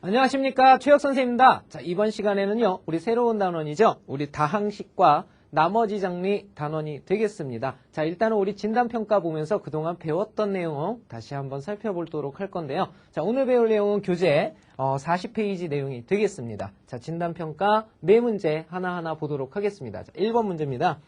안녕하십니까, 최혁 선생님입니다. 자, 이번 시간에는요, 우리 새로운 단원이죠. 우리 다항식과 나머지 장미 단원이 되겠습니다. 자, 일단은 우리 진단평가 보면서 그동안 배웠던 내용 다시 한번 살펴보도록 할 건데요. 자, 오늘 배울 내용은 교재 40페이지 내용이 되겠습니다. 자, 진단평가 4문제 하나하나 보도록 하겠습니다. 자, 1번 문제입니다.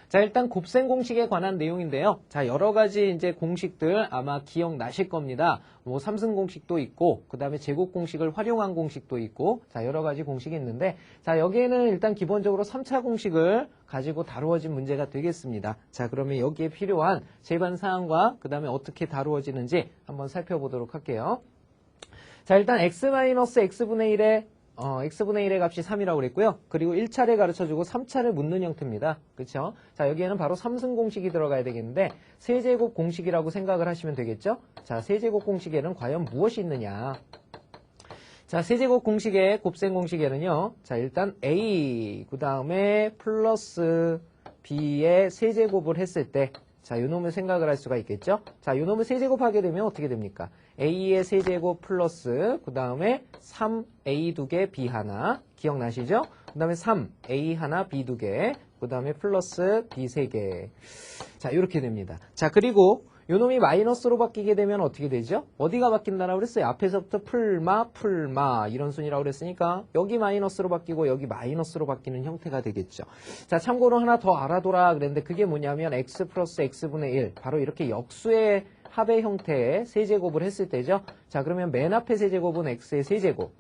자, 일단 곱셈 공식에 관한 내용인데요. 자, 여러 가지 이제 공식들 아마 기억나실 겁니다. 뭐 삼승 공식도 있고, 그 다음에 제곱 공식을 활용한 공식도 있고, 자, 여러 가지 공식이 있는데, 자, 여기에는 일단 기본적으로 3차 공식을 가지고 다루어진 문제가 되겠습니다. 자, 그러면 여기에 필요한 제반 사항과 그 다음에 어떻게 다루어지는지 한번 살펴보도록 할게요. 자, 일단 x-x분의 1의 x분의 1의 값이 3이라고 그랬고요. 그리고 1차례 가르쳐주고 3차를 묻는 형태입니다. 그렇죠? 자, 여기에는 바로 삼승 공식이 들어가야 되겠는데 세제곱 공식이라고 생각을 하시면 되겠죠? 자, 세제곱 공식에는 과연 무엇이 있느냐? 자, 세제곱 공식의 곱셈 공식에는요. 자, 일단 a 그 다음에 플러스 b의 세제곱을 했을 때 자, 요 놈을 생각을 할 수가 있겠죠? 자, 요 놈을 세제곱하게 되면 어떻게 됩니까? a의 세제곱 플러스 그 다음에 3a 2개 b 하나 기억나시죠? 그 다음에 3a 하나 b 2개 그 다음에 플러스 b 3개 자, 이렇게 됩니다. 자, 그리고 요 놈이 마이너스로 바뀌게 되면 어떻게 되죠? 어디가 바뀐다라고 그랬어요? 앞에서부터 풀마 이런 순이라고 그랬으니까 여기 마이너스로 바뀌고 여기 마이너스로 바뀌는 형태가 되겠죠. 자, 참고로 하나 더 알아둬라 그랬는데 그게 뭐냐면 x 플러스 x분의 1 바로 이렇게 역수의 합의 형태의 세제곱을 했을 때죠. 자, 그러면 맨 앞에 세제곱은 x의 세제곱.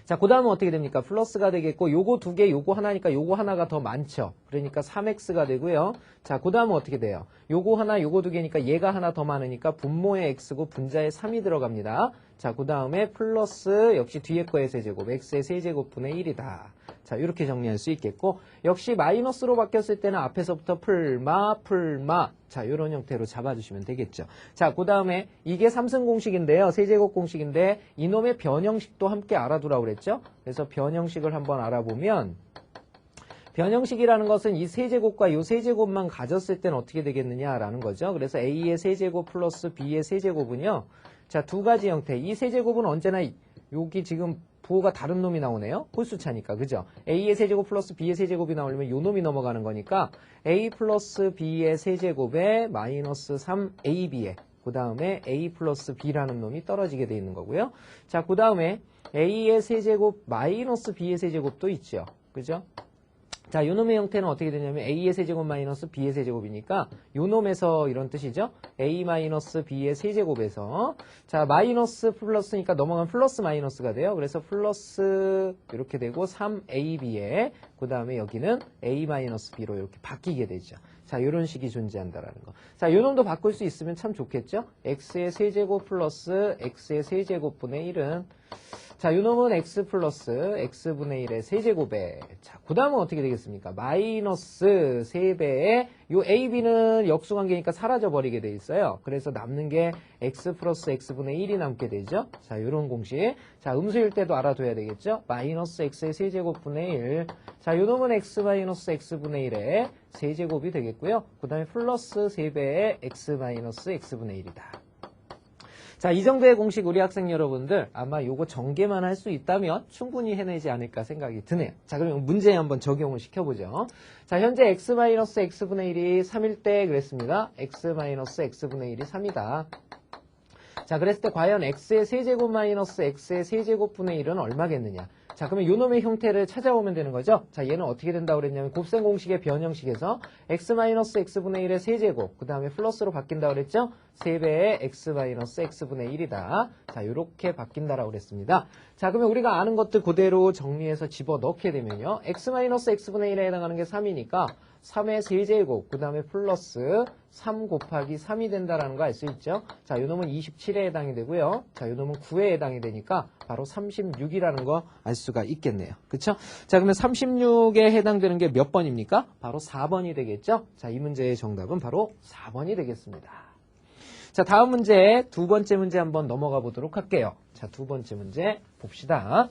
자, 그 다음은 어떻게 됩니까? 플러스가 되겠고, 요거 2개, 요거 하나니까 요거 하나가 더 많죠. 그러니까 3x가 되고요. 자, 그 다음은 어떻게 돼요? 요거 하나, 요거 2개니까 얘가 하나 더 많으니까 분모의 x고 분자에 3이 들어갑니다. 자, 그 다음에 플러스 역시 뒤에 거의 세제곱, x의 세제곱분의 1이다. 자, 이렇게 정리할 수 있겠고, 역시 마이너스로 바뀌었을 때는 앞에서부터 풀마. 자, 이런 형태로 잡아주시면 되겠죠. 자, 그 다음에 이게 삼승 공식인데요. 세제곱 공식인데 이놈의 변형식도 함께 알아두라고 그랬죠. 그래서 변형식을 한번 알아보면 변형식이라는 것은 이 세제곱과 이 세제곱만 가졌을 때는 어떻게 되겠느냐라는 거죠. 그래서 a의 세제곱 플러스 b의 세제곱은요. 자, 두 가지 형태. 이 세제곱은 언제나 여기 지금 부호가 다른 놈이 나오네요. 홀수차니까. 그죠? a의 세제곱 플러스 b의 세제곱이 나오려면 요 놈이 넘어가는 거니까 a 플러스 b의 세제곱에 마이너스 3ab에 그 다음에 a 플러스 b라는 놈이 떨어지게 돼 있는 거고요. 자, 그 다음에 a의 세제곱 마이너스 b의 세제곱도 있죠. 그죠? 자, 요 놈의 형태는 어떻게 되냐면 a의 세제곱 마이너스 b의 세제곱이니까 요 놈에서 이런 뜻이죠. a 마이너스 b의 세제곱에서 자, 마이너스 플러스니까 넘어가면 플러스 마이너스가 돼요. 그래서 플러스 이렇게 되고 3ab에 그 다음에 여기는 a 마이너스 b로 이렇게 바뀌게 되죠. 자, 이런 식이 존재한다라는 거. 자, 요 놈도 바꿀 수 있으면 참 좋겠죠. x의 세제곱 플러스 x의 세제곱분의 1은 자, 요 놈은 x 플러스 x분의 1의 세제곱에 자, 그 다음은 어떻게 되겠습니까? 마이너스 3배에 요 ab는 역수관계니까 사라져버리게 돼 있어요. 그래서 남는 게 x 플러스 x분의 1이 남게 되죠. 자, 요런 공식. 자, 음수일 때도 알아둬야 되겠죠? 마이너스 x의 세제곱분의 1. 자, 요 놈은 x 마이너스 x분의 1의 세제곱이 되겠고요. 그 다음에 플러스 3배에 x 마이너스 x분의 1이다. 자, 이 정도의 공식 우리 학생 여러분들 아마 요거 전개만 할 수 있다면 충분히 해내지 않을까 생각이 드네요. 자, 그러면 문제에 한번 적용을 시켜보죠. 자, 현재 x-x분의 1이 3일 때 그랬습니다. x-x분의 1이 3이다. 자, 그랬을 때 과연 x의 세제곱 마이너스 x의 세제곱분의 1은 얼마겠느냐. 자, 그러면 요 놈의 형태를 찾아오면 되는 거죠. 자, 얘는 어떻게 된다고 그랬냐면 곱셈 공식의 변형식에서 x-x분의 1의 세제곱 그 다음에 플러스로 바뀐다고 그랬죠. 3배의 x-x분의 1이다. 자, 요렇게 바뀐다라고 그랬습니다. 자, 그러면 우리가 아는 것들 그대로 정리해서 집어넣게 되면요. x-x분의 1에 해당하는 게 3이니까 3의 세제곱 그 다음에 플러스 3 곱하기 3이 된다라는 거 알 수 있죠. 자, 요 놈은 27에 해당이 되고요. 자, 요 놈은 9에 해당이 되니까 바로 36이라는 거 알 수가 있겠네요. 그쵸? 자, 그러면 36에 해당되는 게 몇 번입니까? 바로 4번이 되겠죠. 자, 이 문제의 정답은 바로 4번이 되겠습니다. 자, 다음 문제, 두 번째 문제 한번 넘어가 보도록 할게요. 자, 두 번째 문제 봅시다.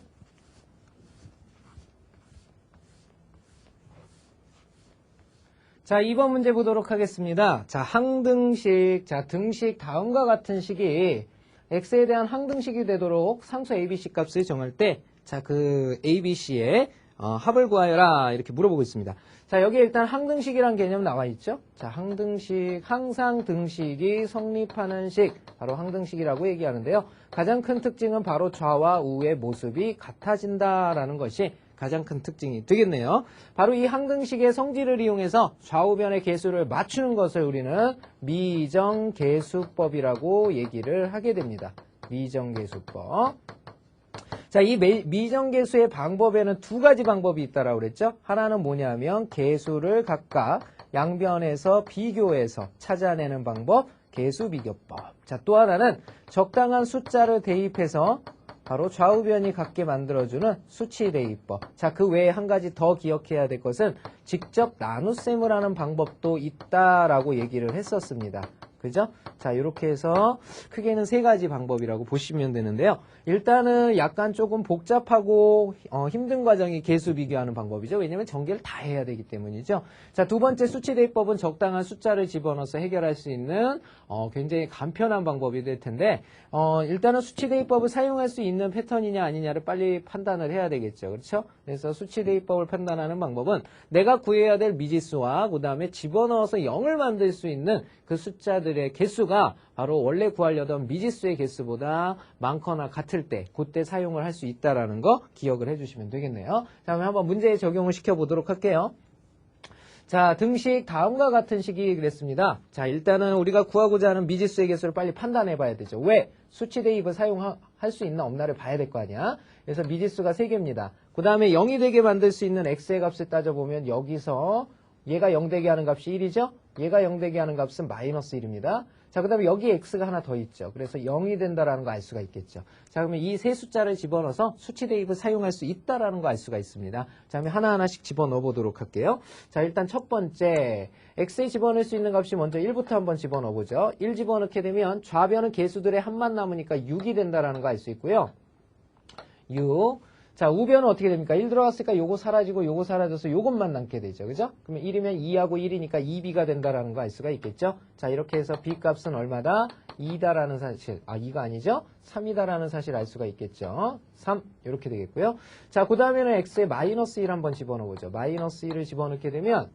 자, 2번 문제 보도록 하겠습니다. 자, 항등식. 자, 등식 다음과 같은 식이 x에 대한 항등식이 되도록 상수 ABC 값을 정할 때, 자, 그 ABC의 합을 구하여라 이렇게 물어보고 있습니다. 자, 여기에 일단 항등식이란 개념 나와 있죠. 자, 항등식, 항상 등식이 성립하는 식, 바로 항등식이라고 얘기하는데요. 가장 큰 특징은 바로 좌와 우의 모습이 같아진다라는 것이 가장 큰 특징이 되겠네요. 바로 이 항등식의 성질을 이용해서 좌우변의 계수를 맞추는 것을 우리는 미정계수법이라고 얘기를 하게 됩니다. 미정계수법. 자, 이 미정계수의 방법에는 두 가지 방법이 있다라고 그랬죠. 하나는 뭐냐면 계수를 각각 양변에서 비교해서 찾아내는 방법, 계수비교법. 자, 또 하나는 적당한 숫자를 대입해서 바로 좌우변이 같게 만들어주는 수치대입법. 자, 그 외에 한 가지 더 기억해야 될 것은 직접 나눗셈을 하는 방법도 있다라고 얘기를 했었습니다. 그죠? 자, 이렇게 해서 크게는 세 가지 방법이라고 보시면 되는데요. 일단은 약간 조금 복잡하고 힘든 과정이 계수 비교하는 방법이죠. 왜냐하면 전개를 다 해야 되기 때문이죠. 자, 두 번째 수치대입법은 적당한 숫자를 집어넣어서 해결할 수 있는 굉장히 간편한 방법이 될 텐데 일단은 수치대입법을 사용할 수 있는 패턴이냐 아니냐를 빨리 판단을 해야 되겠죠. 그렇죠? 그래서 수치대입법을 판단하는 방법은 내가 구해야 될 미지수와 그 다음에 집어넣어서 0을 만들 수 있는 그 숫자들의 개수가 바로 원래 구하려던 미지수의 개수보다 많거나 같을 때 그때 사용을 할 수 있다는 거 기억을 해주시면 되겠네요. 자, 그럼 한번 문제에 적용을 시켜보도록 할게요. 자, 등식 다음과 같은 식이 그랬습니다. 자, 일단은 우리가 구하고자 하는 미지수의 개수를 빨리 판단해 봐야 되죠. 왜? 수치 대입을 사용할 수 있나 없나를 봐야 될 거 아니야. 그래서 미지수가 3개입니다. 그 다음에 0이 되게 만들 수 있는 x의 값을 따져보면 여기서 얘가 0 되게 하는 값이 1이죠? 얘가 0 되게 하는 값은 마이너스 1입니다. 자, 그 다음에 여기에 x가 하나 더 있죠. 그래서 0이 된다라는 거 알 수가 있겠죠. 자, 그러면 이 세 숫자를 집어넣어서 수치 대입을 사용할 수 있다라는 거 알 수가 있습니다. 자, 그러면 하나하나씩 집어넣어 보도록 할게요. 자, 일단 첫 번째, x에 집어넣을 수 있는 값이 먼저 1부터 한번 집어넣어 보죠. 1 집어넣게 되면 좌변은 개수들의 합만 남으니까 6이 된다라는 거 알 수 있고요. 6. 자, 우변은 어떻게 됩니까? 1 들어갔으니까 요거 사라지고 요거 사라져서 요것만 남게 되죠. 그죠? 그러면 1이면 2하고 1이니까 2b가 된다라는 거 알 수가 있겠죠? 자, 이렇게 해서 b 값은 얼마다? 2다라는 사실, 2가 아니죠? 3이다라는 사실 알 수가 있겠죠? 3, 이렇게 되겠고요. 자, 그 다음에는 x에 마이너스 1 한번 집어넣어보죠. 마이너스 1을 집어넣게 되면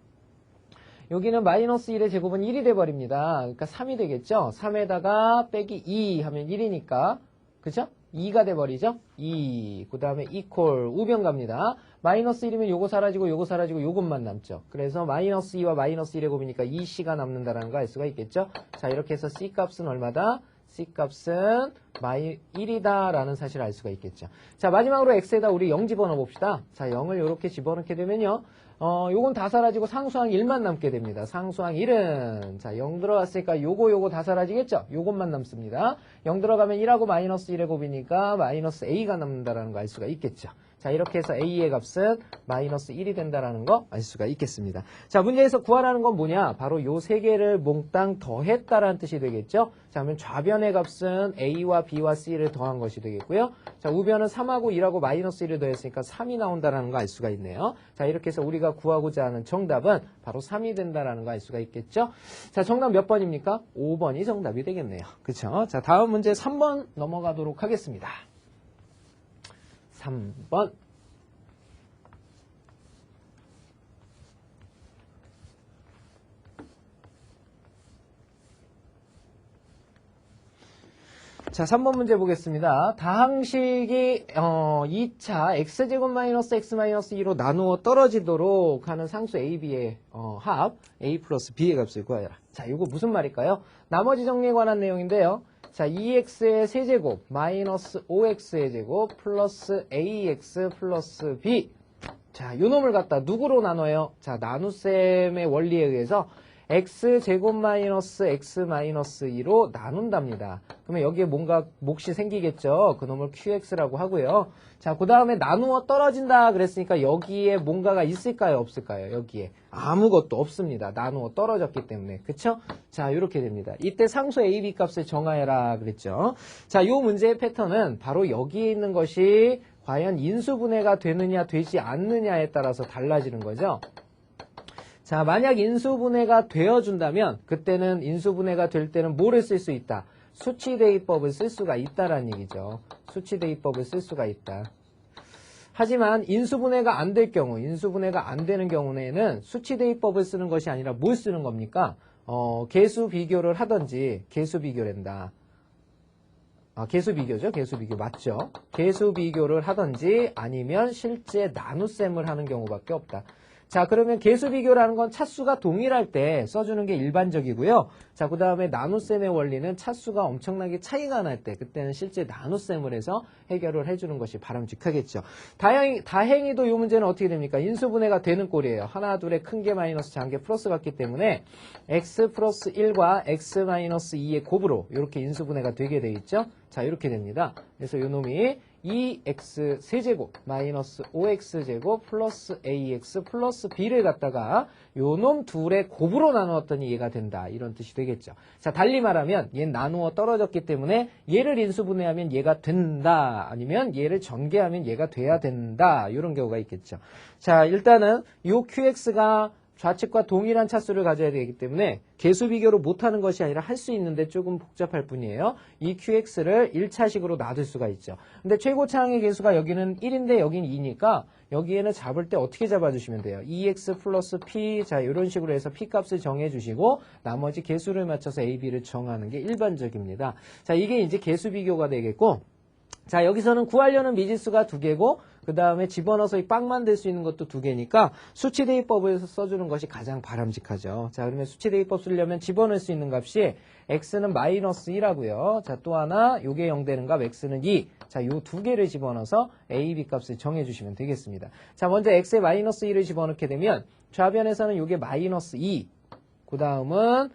여기는 마이너스 1의 제곱은 1이 돼버립니다. 그러니까 3이 되겠죠? 3에다가 빼기 2 하면 1이니까, 그죠? 2가 돼버리죠? 2. 그 다음에 equal 우변 갑니다. 마이너스 1이면 요거 사라지고 요거 사라지고 요것만 남죠. 그래서 마이너스 2와 마이너스 1의 곱이니까 2c가 남는다는 거 알 수가 있겠죠? 자, 이렇게 해서 c 값은 얼마다? c 값은 1이다 라는 사실을 알 수가 있겠죠. 자, 마지막으로 x에다 우리 0 집어넣어 봅시다. 자, 0을 이렇게 집어넣게 되면요. 요건 다 사라지고 상수항 1만 남게 됩니다. 상수항 1은 자, 0 들어갔으니까 요거 다 사라지겠죠? 요것만 남습니다. 0 들어가면 1하고 마이너스 1의 곱이니까 마이너스 a가 남는다라는 거 알 수가 있겠죠. 자, 이렇게 해서 a의 값은 마이너스 1이 된다라는 거 알 수가 있겠습니다. 자, 문제에서 구하라는 건 뭐냐? 바로 요 세 개를 몽땅 더했다라는 뜻이 되겠죠? 자, 그러면 좌변의 값은 a와 b와 c를 더한 것이 되겠고요. 자, 우변은 3하고 1하고 마이너스 1을 더했으니까 3이 나온다라는 거 알 수가 있네요. 자, 이렇게 해서 우리가 구하고자 하는 정답은 바로 3이 된다라는 거 알 수가 있겠죠? 자, 정답 몇 번입니까? 5번이 정답이 되겠네요. 그쵸? 자, 다음 문제 3번 넘어가도록 하겠습니다. 3번. 자, 3번 문제 보겠습니다. 다항식이 2차 x제곱 마이너스 x 마이너스 2로 나누어 떨어지도록 하는 상수 a, b의 합 a 플러스 b의 값을 구하여라. 자, 이거 무슨 말일까요? 나머지 정리에 관한 내용인데요. 자, 2x의 세제곱 마이너스 5x의 제곱 플러스 ax 플러스 b. 자, 요 놈을 갖다 누구로 나눠요? 자, 나눗셈의 원리에 의해서 x제곱 마이너스 x 마이너스 2로 나눈답니다. 그러면 여기에 뭔가 몫이 생기겠죠. 그놈을 qx라고 하고요. 자, 그 다음에 나누어 떨어진다 그랬으니까 여기에 뭔가가 있을까요? 없을까요? 여기에 아무것도 없습니다. 나누어 떨어졌기 때문에. 그쵸? 자, 이렇게 됩니다. 이때 상수 a, b 값을 정하여라 그랬죠. 자, 요 문제의 패턴은 바로 여기에 있는 것이 과연 인수분해가 되느냐 되지 않느냐에 따라서 달라지는 거죠. 자, 만약 인수분해가 되어준다면 그때는 인수분해가 될 때는 뭐를 쓸 수 있다? 수치 대입법을 쓸 수가 있다라는 얘기죠. 수치 대입법을 쓸 수가 있다. 하지만 인수분해가 안 될 경우, 인수분해가 안 되는 경우에는 수치 대입법을 쓰는 것이 아니라 뭘 쓰는 겁니까? 개수 비교를 하든지, 개수 비교란다. 개수 비교죠. 개수 비교 맞죠? 개수 비교를 하든지 아니면 실제 나눗셈을 하는 경우밖에 없다. 자, 그러면 개수 비교라는 건 차수가 동일할 때 써주는 게 일반적이고요. 자, 그 다음에 나눗셈의 원리는 차수가 엄청나게 차이가 날 때, 그때는 실제 나눗셈을 해서 해결을 해주는 것이 바람직하겠죠. 다행히도 이 문제는 어떻게 됩니까? 인수분해가 되는 꼴이에요. 하나, 둘에 큰 게 마이너스, 작은 게 플러스 같기 때문에 x 플러스 1과 x 마이너스 2의 곱으로 이렇게 인수분해가 되게 돼 있죠. 자, 이렇게 됩니다. 그래서 요 놈이 2x 세제곱 마이너스 5x제곱 플러스 ax 플러스 b를 갖다가 요놈 둘의 곱으로 나누었더니 얘가 된다. 이런 뜻이 되겠죠. 자, 달리 말하면 얘는 나누어 떨어졌기 때문에 얘를 인수분해하면 얘가 된다. 아니면 얘를 전개하면 얘가 돼야 된다. 이런 경우가 있겠죠. 자, 일단은 요 qx가 좌측과 동일한 차수를 가져야 되기 때문에 개수 비교를 못하는 것이 아니라 할 수 있는데 조금 복잡할 뿐이에요. 이 qx를 1차식으로 놔둘 수가 있죠. 근데 최고차항의 개수가 여기는 1인데 여기는 2니까 여기에는 잡을 때 어떻게 잡아주시면 돼요? 2x 플러스 p, 자 이런 식으로 해서 p 값을 정해주시고 나머지 개수를 맞춰서 a, b를 정하는 게 일반적입니다. 자, 이게 이제 개수 비교가 되겠고, 자, 여기서는 구하려는 미지수가 2개고 그 다음에 집어넣어서 빵 만들 수 있는 것도 2개니까 수치대입법을 써주는 것이 가장 바람직하죠. 자, 그러면 수치대입법 쓰려면 집어넣을 수 있는 값이 x는 마이너스 1하고요. 자, 또 하나 요게 0 되는 값 x는 2. 자, 요 2개를 집어넣어서 a, b 값을 정해주시면 되겠습니다. 자, 먼저 x에 마이너스 1을 집어넣게 되면 좌변에서는 요게 마이너스 2. 그 다음은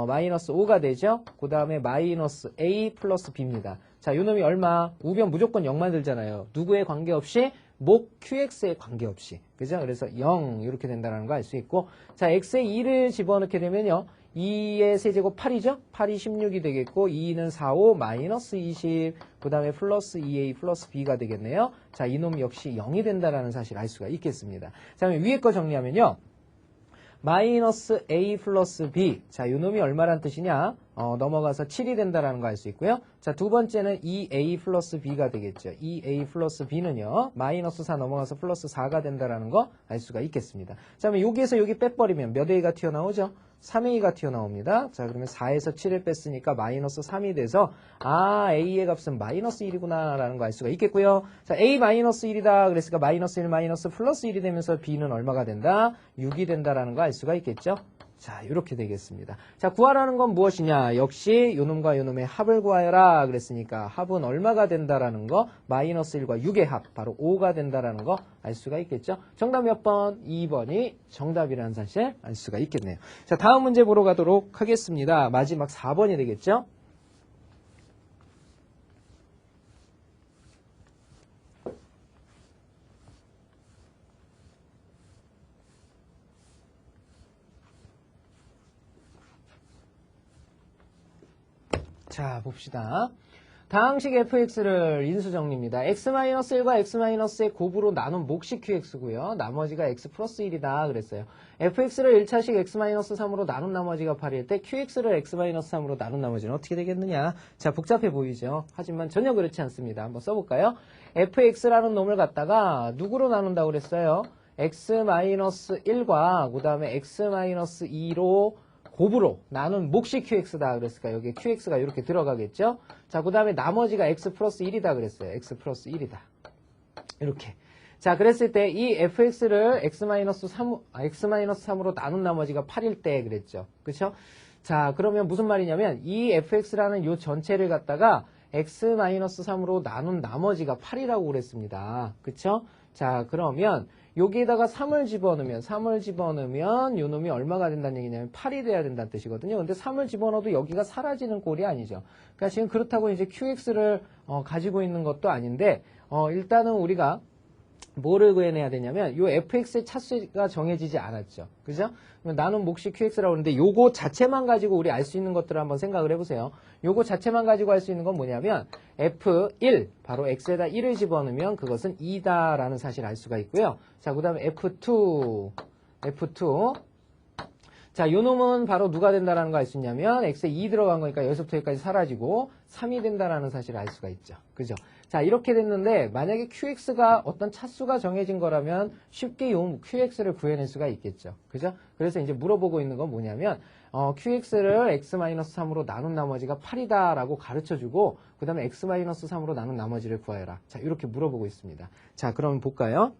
마이너스 5가 되죠. 그 다음에 마이너스 a 플러스 b입니다. 자, 요 놈이 얼마? 우변 무조건 0 만들잖아요. 누구에 관계없이? 목 qx에 관계없이. 그죠? 그래서 0 이렇게 된다는 거 알 수 있고, 자, x에 2를 집어넣게 되면요. 2의 세제곱 8이죠? 8이 16이 되겠고 2는 4, 5, 마이너스 20, 그 다음에 플러스 2a 플러스 b가 되겠네요. 자, 이놈 역시 0이 된다는 사실 알 수가 있겠습니다. 자, 그럼 위에 거 정리하면요. 마이너스 a 플러스 b. 자, 요 놈이 얼마란 뜻이냐? 넘어가서 7이 된다라는 거 알 수 있고요. 자, 두 번째는 2a 플러스 b가 되겠죠. 2a 플러스 b는요. 마이너스 4 넘어가서 플러스 4가 된다라는 거 알 수가 있겠습니다. 자, 그러면 여기에서 여기 빼버리면 몇 a가 튀어나오죠? 3a가 튀어나옵니다. 자, 그러면 4에서 7을 뺐으니까 마이너스 3이 돼서 a의 값은 마이너스 1이구나 라는 거 알 수가 있겠고요. 자, a 마이너스 1이다 그랬으니까 마이너스 1 마이너스 플러스 1이 되면서 b는 얼마가 된다? 6이 된다라는 거 알 수가 있겠죠. 자, 이렇게 되겠습니다. 자, 구하라는 건 무엇이냐? 역시 요놈과 요놈의 합을 구하여라 그랬으니까 합은 얼마가 된다라는 거, 마이너스 1과 6의 합, 바로 5가 된다라는 거 알 수가 있겠죠. 정답 몇 번? 2번이 정답이라는 사실 알 수가 있겠네요. 자, 다음 문제 보러 가도록 하겠습니다. 마지막 4번이 되겠죠. 자, 봅시다. 다항식 fx를 인수정리입니다. x-1과 x-의 곱으로 나눈 몫이 qx고요. 나머지가 x 플러스 1이다 그랬어요. fx를 1차식 x-3으로 나눈 나머지가 8일 때 qx를 x-3으로 나눈 나머지는 어떻게 되겠느냐. 자, 복잡해 보이죠. 하지만 전혀 그렇지 않습니다. 한번 써볼까요? fx라는 놈을 갖다가 누구로 나눈다고 그랬어요? x-1과 그 다음에 x-2로 곱으로 나눈 몫이 qx다 그랬으니까 여기 qx가 이렇게 들어가겠죠. 자, 그 다음에 나머지가 x 플러스 1이다 그랬어요. x 플러스 1이다. 이렇게. 자, 그랬을 때 이 fx를 x-3으로 나눈 나머지가 8일 때 그랬죠. 그쵸? 자, 그러면 무슨 말이냐면 이 fx라는 요 전체를 갖다가 x-3으로 나눈 나머지가 8이라고 그랬습니다. 그쵸? 자, 그러면 여기에다가 3을 집어넣으면 요 놈이 얼마가 된다는 얘기냐면 8이 돼야 된다는 뜻이거든요. 근데 3을 집어넣어도 여기가 사라지는 꼴이 아니죠. 그러니까 지금 그렇다고 이제 qx를 가지고 있는 것도 아닌데 일단은 우리가 뭐를 구해내야 되냐면 요 fx의 차수가 정해지지 않았죠. 그죠? 나눈 몫이 qx라고 하는데 요거 자체만 가지고 우리 알 수 있는 것들을 한번 생각을 해보세요. 요거 자체만 가지고 알 수 있는 건 뭐냐면 f1, 바로 x에다 1을 집어넣으면 그것은 2다라는 사실을 알 수가 있고요. 자, 그 다음에 f2. 자, 요 놈은 바로 누가 된다라는 거 알 수 있냐면 x에 2 들어간 거니까 여기서부터 여기까지 사라지고 3이 된다라는 사실을 알 수가 있죠. 그죠? 자, 이렇게 됐는데 만약에 qx가 어떤 차수가 정해진 거라면 쉽게 요 qx를 구해낼 수가 있겠죠. 그죠? 그래서 이제 물어보고 있는 건 뭐냐면 qx를 x-3으로 나눈 나머지가 8이다라고 가르쳐주고 그 다음에 x-3으로 나눈 나머지를 구하여라. 자, 이렇게 물어보고 있습니다. 자, 그럼 볼까요?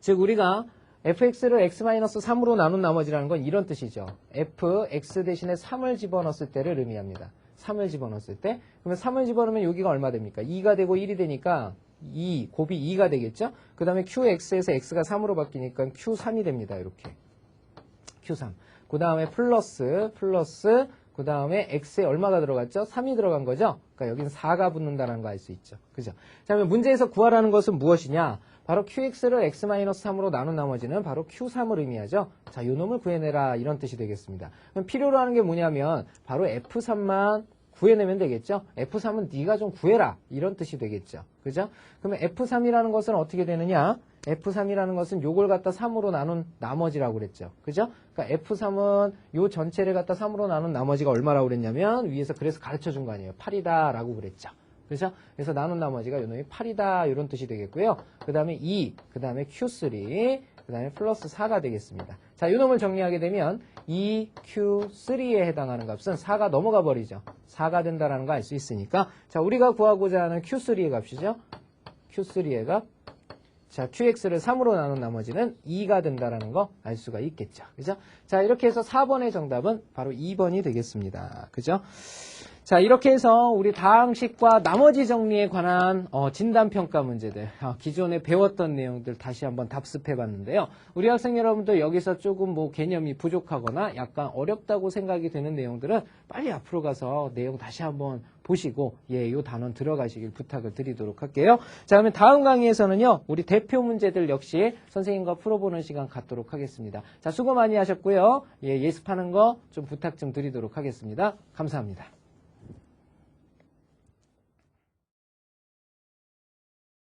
즉 우리가 fx를 x-3으로 나눈 나머지라는 건 이런 뜻이죠. fx 대신에 3을 집어넣었을 때를 의미합니다. 3을 집어넣었을 때. 그러면 3을 집어넣으면 여기가 얼마 됩니까? 2가 되고 1이 되니까 2, 곱이 2가 되겠죠? 그 다음에 qx에서 x가 3으로 바뀌니까 q3이 됩니다. 이렇게. q3. 그 다음에 플러스, 그 다음에 x에 얼마가 들어갔죠? 3이 들어간 거죠? 그러니까 여기는 4가 붙는다는 거 알 수 있죠. 그죠? 자, 그러면 문제에서 구하라는 것은 무엇이냐? 바로 qx를 x-3으로 나눈 나머지는 바로 q3을 의미하죠. 자, 요 놈을 구해내라 이런 뜻이 되겠습니다. 그럼 필요로 하는 게 뭐냐면 바로 f3만 구해내면 되겠죠. f3은 네가 좀 구해라 이런 뜻이 되겠죠. 그죠? 그러면 f3이라는 것은 어떻게 되느냐? f3이라는 것은 요걸 갖다 3으로 나눈 나머지라고 그랬죠. 그죠? 그러니까 f3은 요 전체를 갖다 3으로 나눈 나머지가 얼마라고 그랬냐면 위에서 그래서 가르쳐 준 거 아니에요. 8이다 라고 그랬죠. 그렇죠? 그래서 나눈 나머지가 요 놈이 8이다 이런 뜻이 되겠고요. 그 다음에 2, 그 다음에 q3, 그 다음에 플러스 4가 되겠습니다. 자, 요 놈을 정리하게 되면 2q3에 해당하는 값은 4가 넘어가 버리죠. 4가 된다라는 거 알 수 있으니까 자, 우리가 구하고자 하는 q3의 값이죠. q3의 값. 자, qx를 3으로 나눈 나머지는 2가 된다라는 거 알 수가 있겠죠. 그죠? 자, 이렇게 해서 4번의 정답은 바로 2번이 되겠습니다. 그죠? 자, 이렇게 해서 우리 다항식과 나머지 정리에 관한 진단평가 문제들, 기존에 배웠던 내용들 다시 한번 답습해 봤는데요. 우리 학생 여러분도 여기서 조금 뭐 개념이 부족하거나 약간 어렵다고 생각이 되는 내용들은 빨리 앞으로 가서 내용 다시 한번 보시고 요 단원 들어가시길 부탁을 드리도록 할게요. 자, 그러면 다음 강의에서는요. 우리 대표 문제들 역시 선생님과 풀어보는 시간 갖도록 하겠습니다. 자, 수고 많이 하셨고요. 예습하는 거 좀 부탁 좀 드리도록 하겠습니다. 감사합니다.